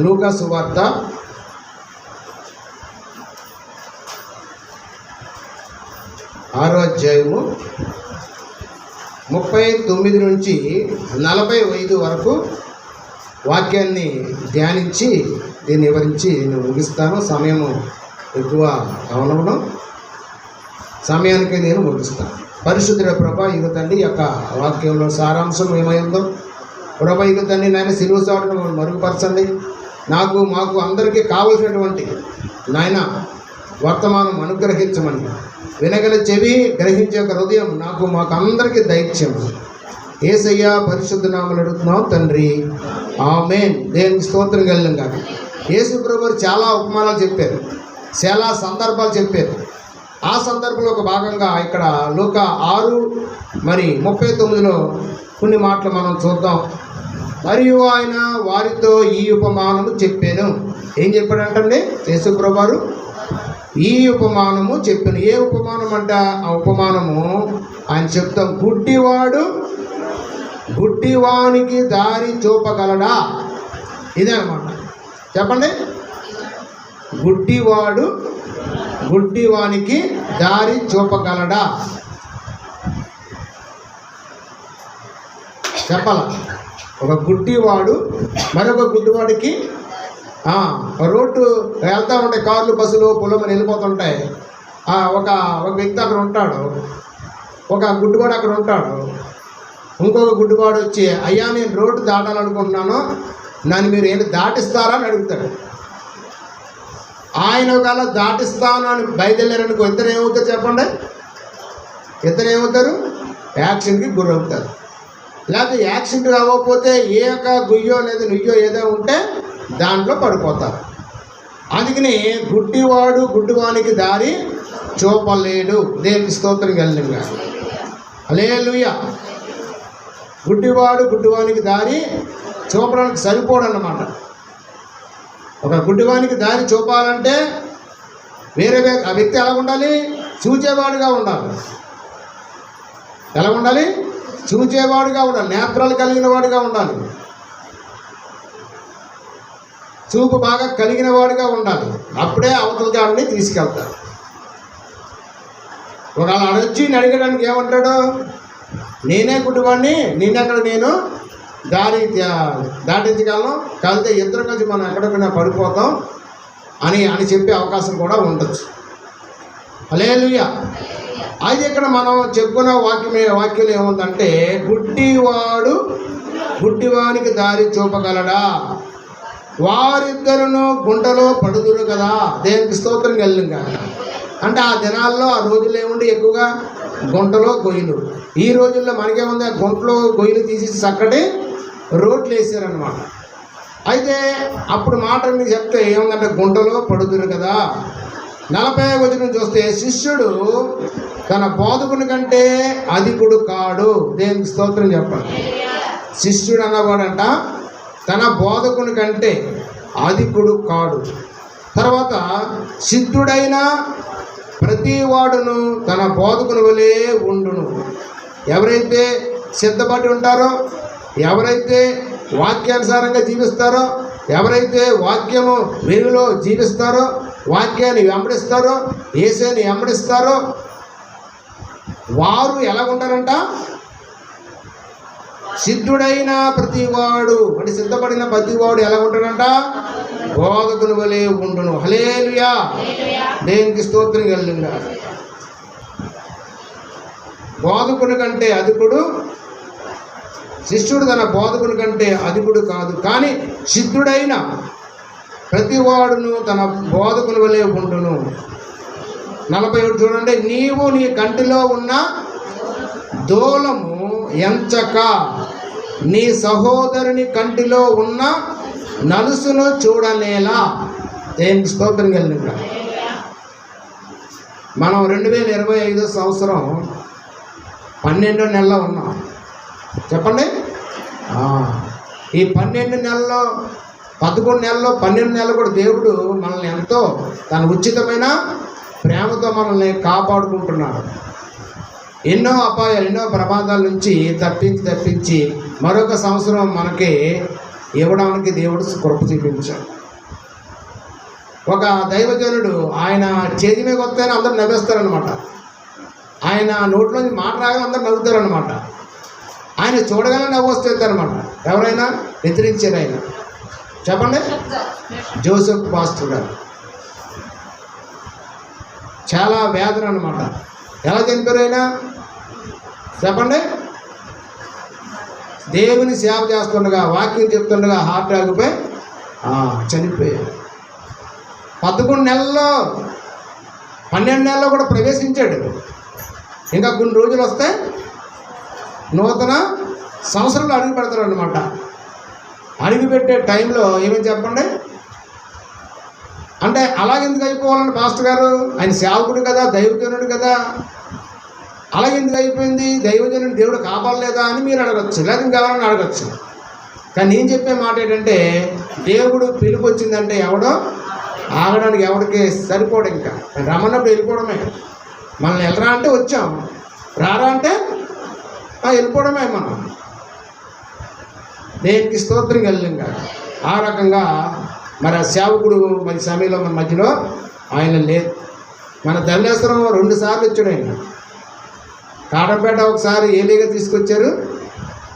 లూకా సువార్త 6వ అధ్యాయము 39 నుంచి 45 వరకు వాక్యాన్ని ధ్యానించి దీన్ని వివరించి నేను ముగిస్తాను. సమయము ఎక్కువ అవనవడం, సమయానికి నేను ముగిస్తాను. పరిశుద్ధుల ప్రభా, ఇక తండ్రి యొక్క వాక్యంలో సారాంశం ఏమైందో ప్రభా, ఇక తండ్రి నాయన సిలువ చాటును మరుగుపరచండి. మాకు అందరికీ కావలసినటువంటి నాయన వర్తమానం అనుగ్రహించమని, వినగల చెవి, గ్రహించే హృదయం మాకు అందరికీ దైత్యం. యేసయ్య పరిశుద్ధ నామములో అడుగుతున్నాం తండ్రి, ఆమేన్. దేవునికి స్తోత్రం కలుగును. యేసు ప్రభువు చాలా ఉపమానాలు చెప్పారు, చాలా సందర్భాలు చెప్పారు. ఆ సందర్భంలో ఒక భాగంగా ఇక్కడ లూకా 6:39లో కొన్ని మాటలు మనం చూద్దాం. మరియు ఆయన వారితో ఈ ఉపమానము చెప్పాను. ఏం చెప్పాడంటండి యేసు ప్రభువారు? ఈ ఉపమానము చెప్పాను. ఏ ఉపమానం అంట? ఆ ఉపమానము ఆయన చెప్తాం. గుడ్డివానికి దారి చూపగలడా? ఇదే అనమాట. చెప్పండి. గుడ్డివానికి దారి చూపగలడా? చెప్పాల. ఒక గుడ్డివాడు మరొక గుడ్డివాడికి రోడ్డు వెళ్తూ ఉంటాయి, కార్లు, బస్సులు, పొలమని వెళ్ళిపోతుంటాయి. ఒక వ్యక్తి అక్కడ ఉంటాడు, ఒక గుడ్డివాడు అక్కడ ఉంటాడు. ఇంకొక గుడ్డివాడు వచ్చి, అయ్యా నేను రోడ్డు దాటాలనుకుంటున్నాను, నన్ను మీరు ఏంటి దాటిస్తారా అని అడుగుతాడు. ఆయన ఒకవేళ దాటిస్తాను అని బయలుదేరారనుకో, ఇద్దరు ఏమవుతారు చెప్పండి? ఇద్దరు ఏమవుతారు? యాక్సిడెంట్కి గురవుతారు. లేకపోతే యాక్సిడెంట్ అవ్వకపోతే గుయ్యో లేదా నుయ్యో ఏదో ఉంటే దాంట్లో పడిపోతారు. అందుకని గుడ్డివానికి దారి చూపలేడు. దేవునికి స్తోత్రం కలుగును. హల్లెలూయా. గుడ్డివానికి దారి చూపడానికి సరిపోడు అన్నమాట. ఒక గుడ్డివానికి దారి చూపాలంటే ఆ వ్యక్తి ఎలా ఉండాలి? చూచేవాడుగా ఉండాలి. ఎలా ఉండాలి? చూచేవాడుగా ఉండాలి. నేత్రాలు కలిగిన వాడుగా ఉండాలి. చూపు బాగా కలిగిన వాడుగా ఉండాలి. అప్పుడే అవతల దాడిని తీసుకెళ్తారు. ఒకవేళ అడొచ్చి అడిగడానికి ఏమంటాడు? నేనే గుడ్డివాడిని, నేను దారి దాటించగలను, కలితే ఇద్దరు కలిసి మనం ఎక్కడికైనా పడిపోతాం అని చెప్పే అవకాశం కూడా ఉండొచ్చు. హల్లెలూయా. అయితే ఇక్కడ మనం చెప్పుకున్న వాక్యం ఏముందంటే, గుడ్డివానికి దారి చూపగలడా? వారిద్దరును గుంటలో పడుదురు కదా. దేవునికి స్తోత్రం కలుగును. అంటే ఆ దినాల్లో, ఆ రోజుల్లో ఏముండి ఎక్కువగా గుంటలో గొయ్యలు. ఈ రోజుల్లో మనకేముంది? గుంటలో గొయ్యలు తీసేసి చక్కటి రోడ్లు వేసారనమాట. అయితే అప్పుడు మాట మీకు చెప్తే ఏముందంటే, గుంటలో పడుదురు కదా. 40వ వచనం చూస్తే, శిష్యుడు తన బోధకుని కంటే అధికుడు కాడు. దేవునికి స్తోత్రం చెప్పండి. శిష్యుడు అన్నవాడంట తన బోధకుని కంటే అధికుడు కాడు. తర్వాత సిద్ధుడైన ప్రతి వాడును తన బోధకుని వలె ఉండును. ఎవరైతే సిద్ధపడి ఉంటారో, ఎవరైతే వాక్యానుసారంగా జీవిస్తారో, ఎవరైతే వాక్యము వెలుగులో జీవిస్తారో, వాక్యాన్ని వెంబడిస్తారో, యేసుని వెంబడిస్తారో, వారు ఎలా ఉంటారంట? సిద్ధుడైన ప్రతివాడు, అంటే సిద్ధపడిన ప్రతివాడు ఎలా ఉంటాడంట? బోధకుని వలె ఉండును. హల్లెలూయా. దేవునికి స్తోత్రం కలుగును. బోధకుని కంటే అధికుడు శిష్యుడు తన బోధకుని కంటే అధికుడు కాదు, కానీ సిద్ధుడైన ప్రతివాడును తన బోధకుని వలె ఉండును. 47 చూడండి. నీవు నీ కంటిలో ఉన్న దూలము ఎంచక నీ సహోదరుని కంటిలో ఉన్న నలుసును చూడనేలా. దేవునికి స్తోత్రం కలుగును. మనం 2025 సంవత్సరం 12వ నెలలో ఉన్నాం. చెప్పండి. ఈ 12 నెలల్లో 11 నెలల్లో 12 నెలలు కూడా దేవుడు మనల్ని ఎంతో తన ఉచితమైన ప్రేమతో మనల్ని కాపాడుకుంటున్నాడు. ఎన్నో అపాయాలు, ఎన్నో ప్రమాదాల నుంచి తప్పించి మరొక సంవత్సరం మనకి ఇవ్వడానికి దేవుడు కృప చూపించాడు. ఒక దైవజనుడు ఆయన చేతి మీద వస్తేనే అందరూ నవ్వేస్తారనమాట. ఆయన నోట్లోంచి మాట రాగానే అందరూ నవ్వుతారనమాట. ఆయన చూడగానే నవ్వు వస్తారనమాట. ఎవరైనా వ్యతిరించారు ఆయన? చెప్పండి. జోసెఫ్ పాస్టర్ గారు చాలా వేదన అనమాట. ఎలా చనిపోయారు ఆయన? చెప్పండి. దేవుని సేవ చేస్తుండగా, వాక్యం చెప్తుండగా హార్ట్ ఆగిపోయి చనిపోయారు. 11 నెలల్లో 12 నెలల్లో కూడా ప్రవేశించాడు. ఇంకా కొన్ని రోజులు వస్తే నూతన సంవత్సరంలో అడుగు పెడతారు అనమాట. అడుగు పెట్టే టైంలో ఏమని చెప్పండి. అంటే అలాగెందుకు అయిపోవాలని పాస్టర్ గారు? ఆయన సేవకుడు కదా, దైవజనుడు కదా, అలాగెందుకు అయిపోయింది? దైవజనుడు దేవుడు కాపాడలేదా అని మీరు అడగచ్చు, లేదా ఇంకెవరని అడగచ్చు. కానీ నేను చెప్పే మాట ఏంటంటే, దేవుడు పిలుపు వచ్చిందంటే ఎవడో ఆగడానికి ఎవరికి సరిపోడు. ఇంకా రమ్మన్నప్పుడు వెళ్ళిపోవడమే. మనల్ని వెళ్ళరా అంటే వచ్చాం, రారా అంటే వెళ్ళిపోవడమే. మనం దేనికి స్తోత్రం కలిగింగా. ఆ రకంగా మరి ఆ సేవకుడు మరి సమయంలో మన మధ్యలో ఆయన లేదు. మన ధవళేశ్వరం 2 సార్లు వచ్చాడు ఆయన. కాటంపేట ఒకసారి ఏలీగా తీసుకొచ్చారు,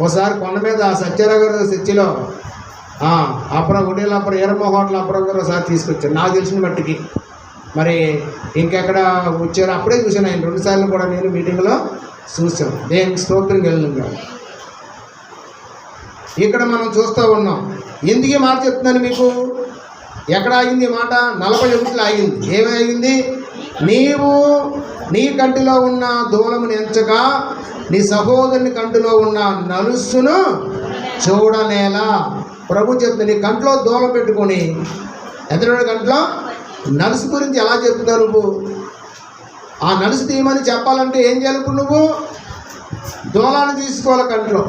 ఒకసారి కొండ మీద సత్యారావు గారు చర్చిలో అప్పుడు హోటల్ అప్పుడు ఏరమ్మ హోటల్ అప్పుడు ఒకసారి తీసుకొచ్చారు నాకు తెలిసిన మట్టికి. మరి ఇంకెక్కడ వచ్చారు అప్పుడే చూశాను ఆయన 2 సార్లు కూడా నేను మీటింగ్లో చూసాం. దేనికి స్తోత్రం కలిగింగా. ఇక్కడ మనం చూస్తూ ఉన్నాం. ఎందుకు ఈ మాట చెప్తున్నాను మీకు? ఎక్కడ ఆగింది ఈ మాట? 41లో ఆగింది. ఏమి ఆగింది? నీవు నీ కంటిలో ఉన్న దూలమును ఎంచక నీ సహోదరుని కంటిలో ఉన్న నలుసును చూడనేలా. ప్రభు చెప్తుంది, నీ కంట్లో దూలం పెట్టుకొని ఎదురు కంట్లో నలుసు గురించి ఎలా చెప్తున్నావు నువ్వు? ఆ నలుసు తీయమని చెప్పాలంటే ఏం చేయాలి? నువ్వు దూలాన్ని తీసుకోవాలి కంట్లో.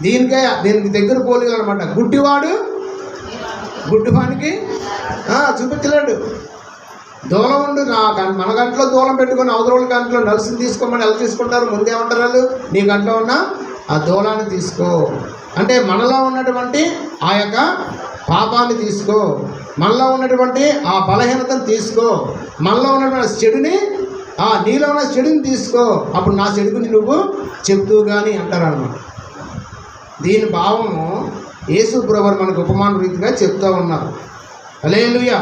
దీనికి దగ్గర పోలికలు అనమాట. గుడ్డివాడు గుడ్డివానికి చూపించలేడు. దూలం ఉండు. మన గంటలో దూలం పెట్టుకొని అవతల గంటలో నలుసుని తీసుకోమని ఎలా తీసుకుంటారు? ముందేమంటారు వాళ్ళు? నీ గంటలో ఉన్న ఆ దూలాన్ని తీసుకో అంటే మనలో ఉన్నటువంటి ఆ యొక్క పాపాన్ని తీసుకో, మనలో ఉన్నటువంటి ఆ బలహీనతను తీసుకో, మనలో ఉన్నటువంటి చెడుని నీలో ఉన్న చెడుని తీసుకో, అప్పుడు నా చెడు గురించి నువ్వు చెప్తూ కానీ అంటారన్నమాట. దీని భావము యేసు ప్రభువు మనకు ఉపమాన రీతిగా చెప్తూ ఉన్నారు. హల్లెలూయా.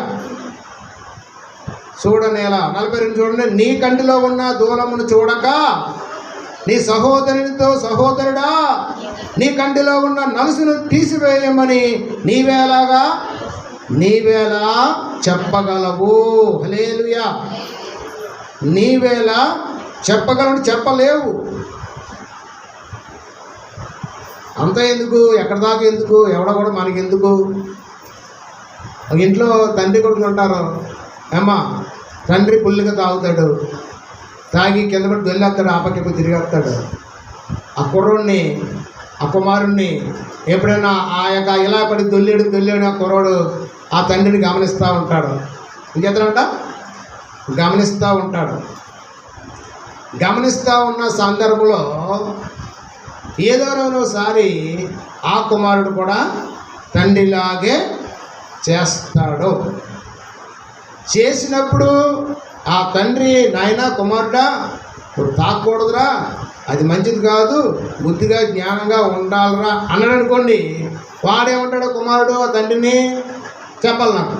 చూడనేలా 42 చూడండి. నీ కంటిలో ఉన్న దూలమును చూడక నీ సహోదరునితో సహోదరుడా నీ కంటిలో ఉన్న నలుసును తీసివేయమని నీవేలా చెప్పగలవు? హల్లెలూయా. నీవేలా చెప్పగలవు? చెప్పలేవు. అంత ఎందుకు? ఎక్కడ దాకా ఎందుకు? ఎవడ కూడా మనకి ఎందుకు? ఒక ఇంట్లో తండ్రి కొడుకులు ఉంటారు. ఏమ్మా, తండ్రి పుల్లిగా తాగుతాడు, తాగి కింద పడి దొల్లేస్తాడు, ఆపకి తిరిగేస్తాడు. ఆ కుర్రోడిని ఆ కుమారుణ్ణి ఎప్పుడైనా ఆ యొక్క ఇలా పడి దొల్లేడు ఆ కుర్రోడు ఆ తండ్రిని గమనిస్తూ ఉంటాడు. ఇంకెంతనంట గమనిస్తూ ఉంటాడు. గమనిస్తూ ఉన్న సందర్భంలో ఏదో రోజుసారి ఆ కుమారుడు కూడా తండ్రిలాగే చేస్తాడు. చేసినప్పుడు ఆ తండ్రి, నాయనా కుమారుడా ఇప్పుడు తాకూడదురా, అది మంచిది కాదు, బుద్ధిగా జ్ఞానంగా ఉండాలరా అన్నాడు అనుకోండి. వాడేమంటాడు కుమారుడు ఆ తండ్రిని? చెప్పాలి నాకు,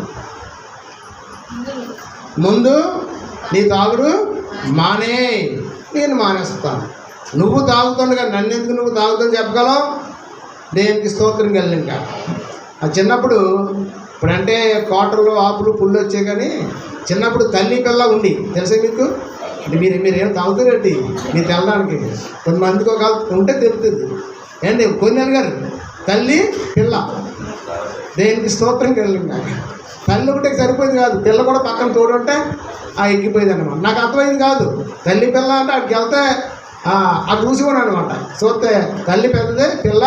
ముందు నీ తాగుడు మానే, నేను మానేస్తాను. నువ్వు తాగుతుండగా నన్ను ఎందుకు నువ్వు తాగుతావు చెప్పగలవు? దేనికి స్తోత్రం కలిగింది. ఆ చిన్నప్పుడు ఇప్పుడంటే కోటర్లు ఆపులు పుళ్ళు వచ్చాయి, కానీ చిన్నప్పుడు తల్లి పిల్ల ఉండి తెలుసా మీకు? మీరేం తాగుతారండి మీరు తెల్లడానికి? కొంతమందికి ఒక ఉంటే తెలుస్తుంది ఏంటి? కొన్ని గారు తల్లి పిల్ల, దేనికి స్తోత్రం కలిగింది. తల్లి ఒకటే సరిపోయింది కాదు, పిల్ల కూడా పక్కన తోడుంటే ఎక్కిపోయింది అనమాట. నాకు అర్థమైంది కాదు. తల్లి పిల్ల అంటే అక్కడికి వెళ్తే అది చూసుకోండి అనమాట. చూస్తే తల్లి పెద్దదే, పిల్ల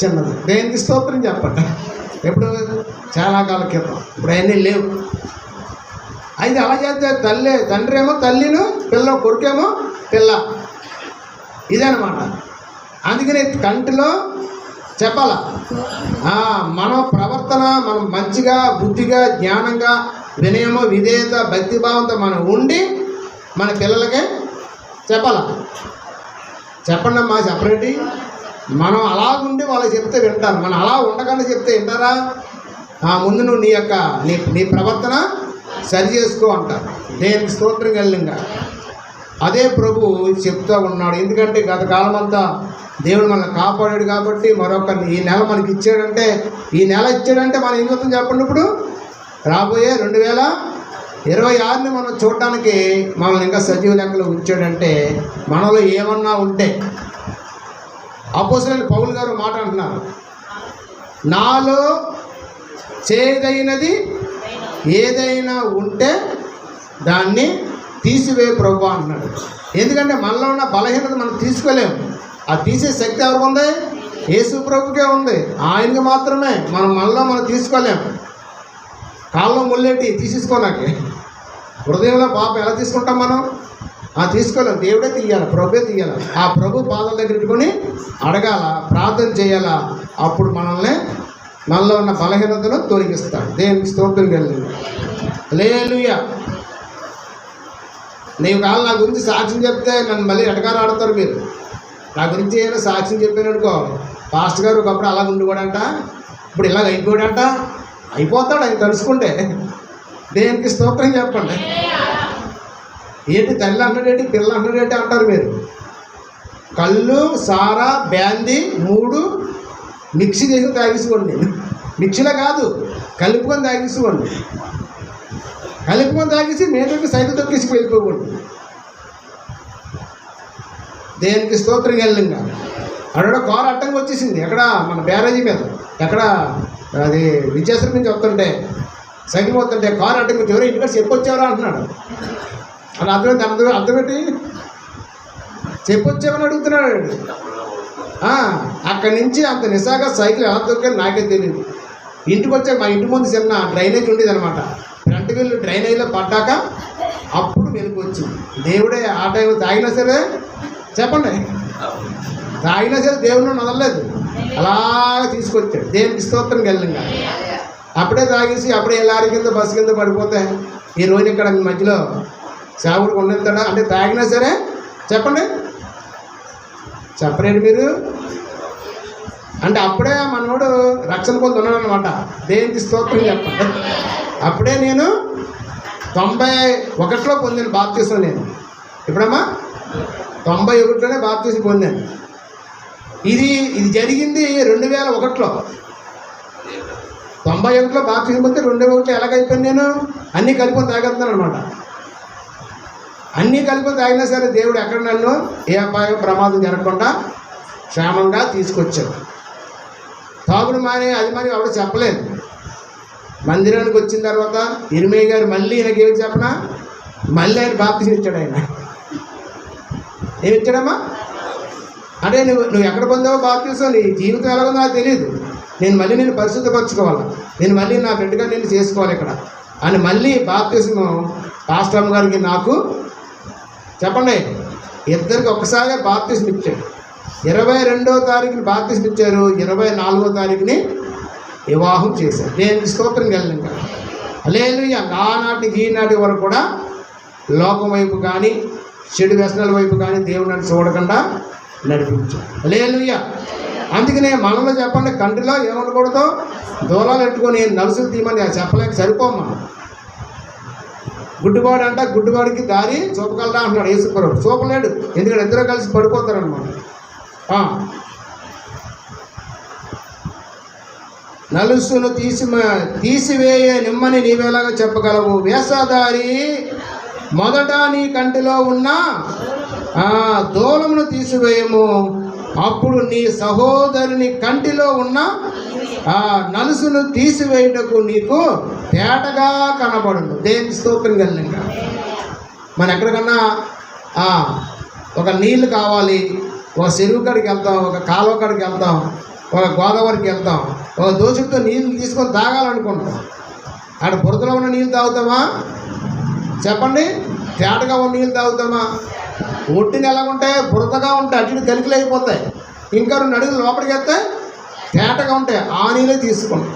చిన్నది. దేనికి స్తోత్రం చెప్పండి. ఎప్పుడు చాలా కాలం క్రితం, ఇప్పుడు అవన్నీ లేవు. అయితే అలా చేస్తే తండ్రి ఏమో తల్లిను, పిల్ల కొడుకేమో పిల్ల, ఇదనమాట. అందుకని కంటిలో చెప్పాలా? మన ప్రవర్తన మనం మంచిగా, బుద్ధిగా, జ్ఞానంగా, వినయము, విధేయత, భక్తిభావంతో మనం ఉండి మన పిల్లలకే చెప్పాలా? చెప్పండి అమ్మా, చెప్పరేంటి? మనం అలా ఉండి వాళ్ళకి చెప్తే వింటారు. మనం అలా ఉండకుండా చెప్తే వింటారా? ముందు నువ్వు నీ ప్రవర్తన సరి చేసుకో అంటారు. దేనికి స్తోత్రం కలిగింగా. అదే ప్రభు చెప్తూ ఉన్నాడు. ఎందుకంటే గత కాలం అంతా దేవుడు మనల్ని కాపాడాడు కాబట్టి మరొక ఈ నెల మనకి ఇచ్చాడంటే, ఈ నెల ఇచ్చాడంటే మనం ఏం చెప్తాం చెప్పండి. ఇప్పుడు రాబోయే 2026ని మనం చూడడానికి మనల్ని ఇంకా సజీవ లెక్కలో ఉంచాడంటే మనలో ఏమన్నా ఉంటే, అపోస్తలుడైన పౌలు గారు మాట అంటున్నారు, నాలో చేదైనది ఏదైనా ఉంటే దాన్ని తీసివే ప్రభు అంటున్నాడు. ఎందుకంటే మనలో ఉన్న బలహీనత మనం తీసుకోలేము. ఆ తీసే శక్తి ఎవరికి ఉంది? యేసు ప్రభుకే ఉంది. ఆయనకి మాత్రమే. మనలో మనం తీసుకోలేము. కాళ్ళలో ముళ్ళేటి తీసేసుకోనాకి, హృదయంలో పాపం ఎలా తీసుకుంటాం మనం? తీసుకోలేము. దేవుడే తీయాలి, ప్రభువే తీయాలి. ఆ ప్రభు పాదాల దగ్గర పెట్టుకొని అడగాల, ప్రార్థన చేయాలా. అప్పుడు మనలో ఉన్న బలహీనతను తొలగిస్తాడు. దేవునికి స్తోత్రం కలిగింది. హల్లెలూయా. నీవు కాదు నా గురించి సాక్ష్యం చెప్తే నన్ను మళ్ళీ ఎటకారం ఆడతారు మీరు. నా గురించి ఏమైనా సాక్ష్యం చెప్పాననుకో, పాస్టర్ గారు ఒకప్పుడు అలా ఉండిపోడంట, ఇప్పుడు ఇలాగ అయిపోయాడంట, అయిపోతాడు ఆయన తలుసుకుంటే. దేనికి స్తోత్రం చెప్పండి. ఏంటి తల్లి అన్నాడేంటి, పిల్ల అన్నాడేంటి అంటారు మీరు. కళ్ళు, సారా, బ్యాందీ 3 మిక్సీ చేసి తాగేసుకోండి. మిక్సీలో కాదు, కలుపుకొని తాగేసుకోండి. కలుపుకొని తాగేసి మేటకి సైకిల్ తొక్కేసి వెళ్ళిపోకూడదు. దేనికి స్తోత్రం వెళ్ళింగా. అక్కడ కారు అడ్డంగా వచ్చేసింది. ఎక్కడ? మన బ్యారేజీ మీద. ఎక్కడ? అది విజయశ్వరం నుంచి వస్తుంటే సైకిల్ పోతుంటే కారు అడ్డంగా వచ్చి, ఎవరో ఇంటికి చెప్పొచ్చావరా అంటున్నాడు. అది అర్థమేంటి? చెప్పొచ్చామని అడుగుతున్నాడు. అక్కడి నుంచి అంత నిశాగా సైకిల్ ఎలా దొరికాను నాకే తెలియదు. ఇంటికి వచ్చాక మా ఇంటి ముందు చిన్న డ్రైనేజ్ ఉండేది అనమాట. ఫ్రంట్ వీళ్ళు డ్రైనేజ్లో పడ్డాక అప్పుడు వెలుగు వచ్చింది. దేవుడే ఆ టైం తాగినా సరే చెప్పండి, తాగినా సరే దేవుడిని వదలలేదు, అలాగ తీసుకొచ్చాడు. దేవునికి స్తోత్రం కలిగింగా. అప్పుడే తాగేసి అప్పుడే లారీ కింద బస్సు కింద పడిపోతే ఈ రోజు ఇక్కడ మధ్యలో సేవకుడు ఉండేస్తాడా? అంటే తాగినా సరే చెప్పండి, చెప్పలేడు మీరు. అంటే అప్పుడే మనోడు రక్షణ పొంది ఉన్నాడు అనమాట. దేనికి స్తోత్రం చెప్పండి. అప్పుడే నేను 91లో పొందాను బాప్తిసం. నేను ఇప్పుడమ్మా 91లోనే బాప్తిసం పొందాను. ఇది జరిగింది 2001లో. 91లో బాప్తిసం పొందితే 2001లో ఎలాగైపోయాను నేను? అన్నీ కలుపుకొని తాగేస్తున్నాను అనమాట. అన్నీ కలుపుకొని తాగినా సరే దేవుడు ఎక్కడ నన్ను ఏ అపాయం, ప్రమాదం జరగకుండా క్షేమంగా తీసుకొచ్చాడు. తాగుడు మానే అది మరి ఎవరు చెప్పలేదు. మందిరానికి వచ్చిన తర్వాత ఇర్మయ్య గారు మళ్ళీ ఈయనకి ఏమి చెప్పనా, మళ్ళీ ఆయన బాప్తిసం ఇచ్చాడు. ఆయన ఏమి ఇచ్చాడమ్మా అంటే, నువ్వు ఎక్కడ పొందావో బాప్తిసం, నీ జీవితం ఎలాగో నాకు తెలియదు, నేను పరిశుద్ధపరచుకోవాలి, నేను మళ్ళీ నా బిడ్డగా నేను చేసుకోవాలి ఇక్కడ అని మళ్ళీ బాప్తిసం పాస్టర్ గారికి నాకు చెప్పండి ఇద్దరికి ఒక్కసారి బాప్తిసం ఇచ్చాడు. 22వ తారీఖుని బాప్తిసం ఇచ్చారు, 24వ తారీఖుని వివాహం చేశారు. దేనికి స్తోత్రం కలిగింది. హల్లెలూయా. ఆనాటికి ఈనాటి వరకు కూడా లోకం వైపు కానీ చెడు వ్యసనాల వైపు కానీ దేవుడు నన్ను చూడకుండా నడిపించాడు. హల్లెలూయా. అందుకనే మనలో చెప్పండి, కంటిలో ఏమనకూడదు, దూలాలు పెట్టుకొని నలుసులు తీయమని చెప్పలేక సరిపోమ్మా. గుడ్డివాడు అంట, గుడ్డివాడికి దారి చూపగలరా అంటున్నాడు యేసుప్రభువు. చూపలేడు, ఎందుకంటే ఇద్దరు కలిసి పడిపోతారనమాట. నలుసును తీసివేయే నిమ్మని నీవేలాగా చెప్పగలవు? వేషధారి మొదట నీ కంటిలో ఉన్న దూలమును తీసివేయము, అప్పుడు నీ సహోదరుని కంటిలో ఉన్న నలుసును తీసివేయుటకు నీకు తేటగా కనబడును. దేనికి స్తోత్రం కలిగింది. మనం ఎక్కడికన్నా ఒక నీళ్ళు కావాలి, ఒక చెరువు కాడికి వెళ్తాం, ఒక కాలువ కాడికి వెళ్తాం, ఒక గోదావరికి వెళ్తాం, ఒక దోషుడితో నీళ్ళు తీసుకొని తాగాలనుకుంటాం. అక్కడ బురదలో ఉన్న నీళ్ళు తాగుతామా చెప్పండి? తేటగా ఉన్న నీళ్ళు తాగుతామా? ఒట్టిని ఎలా ఉంటాయి? బురదగా ఉంటాయి, అటు కలికలు అయిపోతాయి. ఇంకా 2 అడుగులు లోపలికి వెళ్తే తేటగా ఉంటాయి, ఆ నీళ్ళే తీసుకోండి.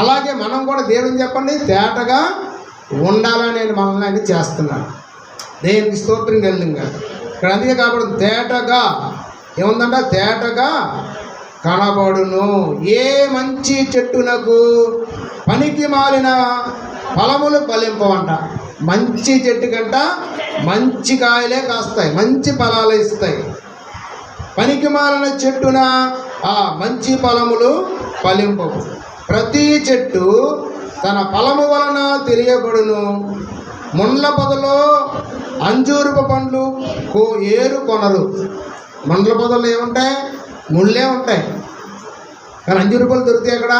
అలాగే మనం కూడా దేవుని చెప్పండి తేటగా ఉండాలని నేను మనల్ని ఆయన చేస్తున్నాను. దేవునికి స్తోత్రం కలిగింది. ఇక్కడ అందుకే కాబట్టి తేటగా ఏముందంట, తేటగా కనబడును. ఏ మంచి చెట్టునకు పనికి మాలిన ఫలములు ఫలింపవంట. మంచి చెట్టు కంట మంచి కాయలే కాస్తాయి, మంచి ఫలాలు ఇస్తాయి. పనికి మాలిన చెట్టున ఆ మంచి ఫలములు ఫలింపవు. ప్రతి చెట్టు తన ఫలము వలన తెలియబడును. ముండ్ల పొదలో అంజూరపు పండ్లు ఏరు కొనరు. ముండ్ల పొదలు ఏముంటాయి, ముళ్ళే ఉంటాయి. కానీ అంజూరు పళ్ళు దొరుకుతాయి అక్కడ.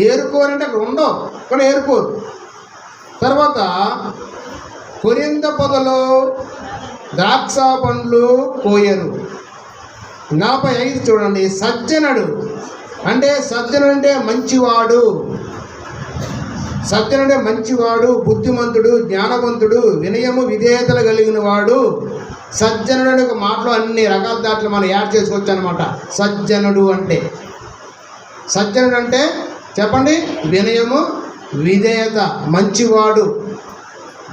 ఏరుకోరంటే అక్కడ ఉండవు, అక్కడ ఏరుకోరు. తర్వాత కొరింద పొదలో ద్రాక్ష పండ్లు కోయరు. 45 చూడండి. సజ్జనుడు అంటే మంచివాడు. సజ్జనుడే మంచివాడు, బుద్ధిమంతుడు, జ్ఞానవంతుడు, వినయము విధేయతలు కలిగిన వాడు. సజ్జనుడు అనే ఒక మాటలో అన్ని రకాల దాంట్లో మనం యాడ్ చేసుకోవచ్చు అనమాట. సజ్జనుడు అంటే చెప్పండి, వినయము విధేయత, మంచివాడు,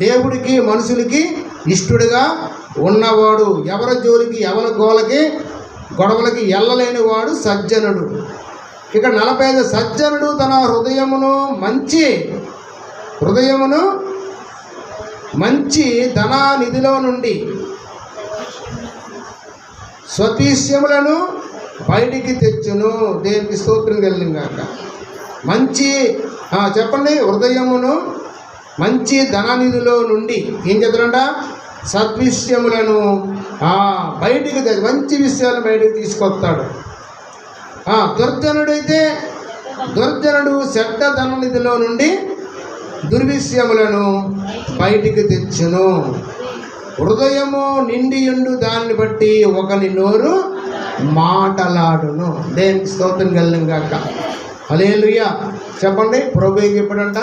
దేవుడికి మనుషులకి ఇష్టడుగా ఉన్నవాడు, ఎవరి జోలికి ఎవరి గొడవలకి ఎల్లలేని వాడు సజ్జనుడు. ఇక్కడ 45 సజ్జనుడు తన హృదయమును మంచి ధనానిధిలో నుండి స్వతీస్యములను బయటికి తెచ్చును. దేవునికి స్తోత్రం కలిగింగాక. మంచి చెప్పండి, హృదయమును మంచి ధనానిధిలో నుండి ఏం చెప్తారంట, సద్విషయములను బయటికి మంచి విషయాలు బయటికి తీసుకొస్తాడు. దుర్జనుడు చెడ్డ ధననిధిలో నుండి దుర్విషయములను బయటికి తెచ్చును. హృదయము నిండియుండు దాన్ని బట్టి ఒకని నోరు మాటలాడును. దేనికి స్తోత్రం కలిగింగాక. హల్లెలూయా. చెప్పండి, ప్రభువుకి ఎప్పుడంట,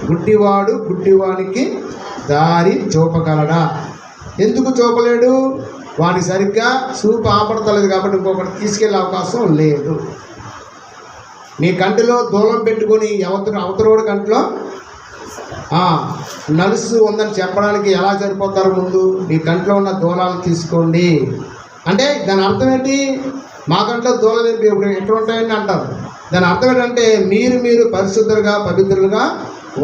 గుడ్డివానికి దారి చూపగలడా? ఎందుకు చూపలేడు? వాడికి సరిగ్గా చూపు ఆపడతలేదు కాబట్టి ఇంకొకటి తీసుకెళ్ళే అవకాశం లేదు. మీ కంటిలో దూలం పెట్టుకొని అవతరోడి కంటిలో నలుసు ఉందని చెప్పడానికి ఎలా సరిపోతారు? ముందు మీ కంట్లో ఉన్న దూలాలు తీసుకోండి అంటే దాని అర్థం ఏంటి? మా కంట్లో దూలలు ఇప్పుడు ఎక్కడ ఉంటాయని అంటారు. దాని అర్థం ఏంటంటే మీరు పరిశుద్ధులుగా పవిత్రులుగా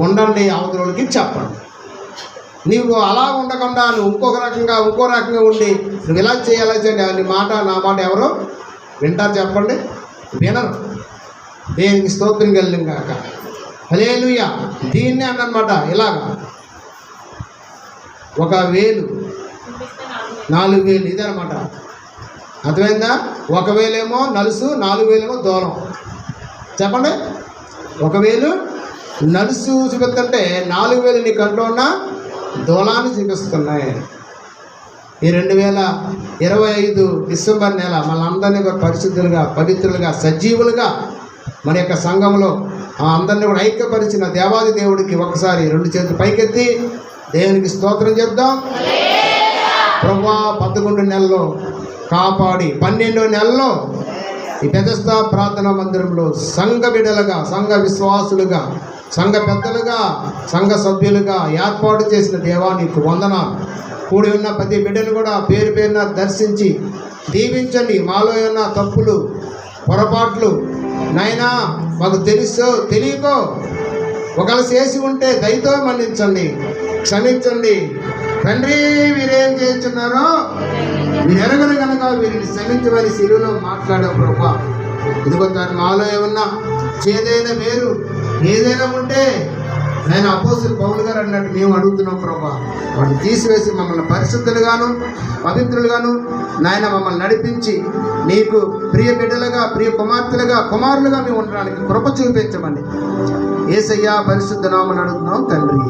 ఉండండి, అవతరోడికి చెప్పండి. నీవు అలా ఉండకుండా నువ్వు ఇంకో రకంగా ఉండి నువ్వు ఇలా చేయాలి నా మాట ఎవరు వింటారు చెప్పండి? వినరు. దేనికి స్తోత్రం కలిగింగాక. హల్లెలూయా. దీన్నే అన్నమాట ఇలాగా 1000 4000 ఇదనమాట. అర్థమైందా? 1000 ఏమో నలుసు, 4000 ఏమో దూరం. చెప్పండి, 1000 నలుసు చూపిస్తుంటే 4000 నీ కంట్లో ఉన్న దూలాన్ని చూపిస్తున్నాయి. ఈ 2025 డిసెంబర్ నెల మనందరినీ కూడా పరిశుద్ధులుగా పవిత్రులుగా సజీవులుగా మన యొక్క సంఘంలో అందరినీ కూడా ఐక్యపరిచిన దేవాది దేవుడికి ఒకసారి 2 చేతులు పైకెత్తి దేవునికి స్తోత్రం చెప్దాం. ప్రభువా 11 నెలల్లో కాపాడి 12వ నెలలో ఈ బెతెస్దా ప్రార్థనా మందిరంలో సంఘ బిడ్డలుగా, సంఘ విశ్వాసులుగా, సంఘ పెద్దలుగా, సంఘ సభ్యులుగా ఏర్పాటు చేసిన దేవానికి వందనాలు. కూడి ఉన్న ప్రతి బిడ్డను కూడా పేరున దర్శించి దీవించండి. మాలో ఉన్న తప్పులు పొరపాట్లు నాయనా మాకు తెలుసో తెలియకో ఒకవేళ చేసి ఉంటే దయతో మన్నించండి, క్షమించండి తండ్రి. వీరేం చేస్తున్నారో మీరు ఎరగరు కనుక వీరిని క్షమించమని శిలువలో మాట్లాడే ప్రభువా. ఇదిగో దాని మాలో ఏమన్నా చేదైనా వేరు ఏదైనా ఉంటే నేను అపోస్తలుడు పౌలు గారు అన్నట్టు మేము అడుగుతున్నాం ప్రభువా. వాటిని తీసివేసి మమ్మల్ని పరిశుద్ధులుగాను పవిత్రులుగాను నాయన మమ్మల్ని నడిపించి నీకు ప్రియ బిడ్డలుగా, ప్రియ కుమారులుగా మేము ఉండడానికి కృప చూపించమని యేసయ్య పరిశుద్ధ నామమున అడుగుతున్నాం తండ్రి.